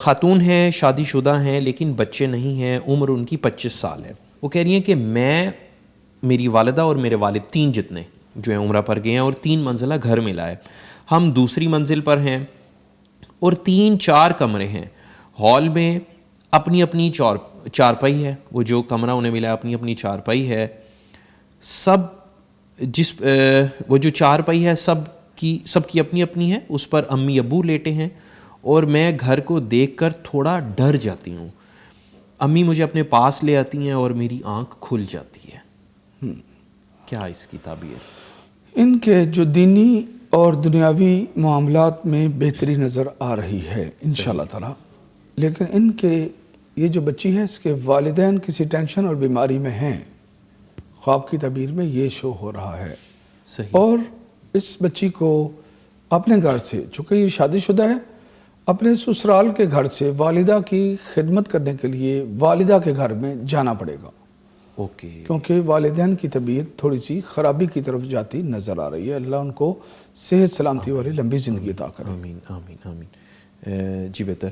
خاتون ہیں، شادی شدہ ہیں لیکن بچے نہیں ہیں، عمر ان کی 25 سال ہے. وہ کہہ رہی ہیں کہ میں، میری والدہ اور میرے والد، 3 جتنے جو ہیں عمرہ پر گئے ہیں اور 3 منزلہ گھر ملا ہے. ہم دوسری منزل پر ہیں اور 3-4 کمرے ہیں. ہال میں اپنی اپنی چارپائی ہے، وہ جو کمرہ انہیں ملا ہے اپنی اپنی چارپائی ہے. وہ جو چارپائی ہے سب کی اپنی اپنی ہے، اس پر امی ابو لیٹے ہیں اور میں گھر کو دیکھ کر تھوڑا ڈر جاتی ہوں. امی مجھے اپنے پاس لے آتی ہیں اور میری آنکھ کھل جاتی ہے. کیا اس کی تعبیر؟ ان کے جو دینی اور دنیاوی معاملات میں بہتری نظر آ رہی ہے انشاءاللہ تعالی، لیکن ان کے یہ جو بچی ہے اس کے والدین کسی ٹینشن اور بیماری میں ہیں. خواب کی تعبیر میں یہ شو ہو رہا ہے. صحیح. اور اس بچی کو اپنے گھر سے، چونکہ یہ شادی شدہ ہے، اپنے سسرال کے گھر سے والدہ کی خدمت کرنے کے لیے والدہ کے گھر میں جانا پڑے گا، اوکے. کیونکہ والدین کی طبیعت تھوڑی سی خرابی کی طرف جاتی نظر آ رہی ہے. اللہ ان کو صحت سلامتی والی لمبی زندگی عطا کرے. آمین آمین آمین. جی بہتر.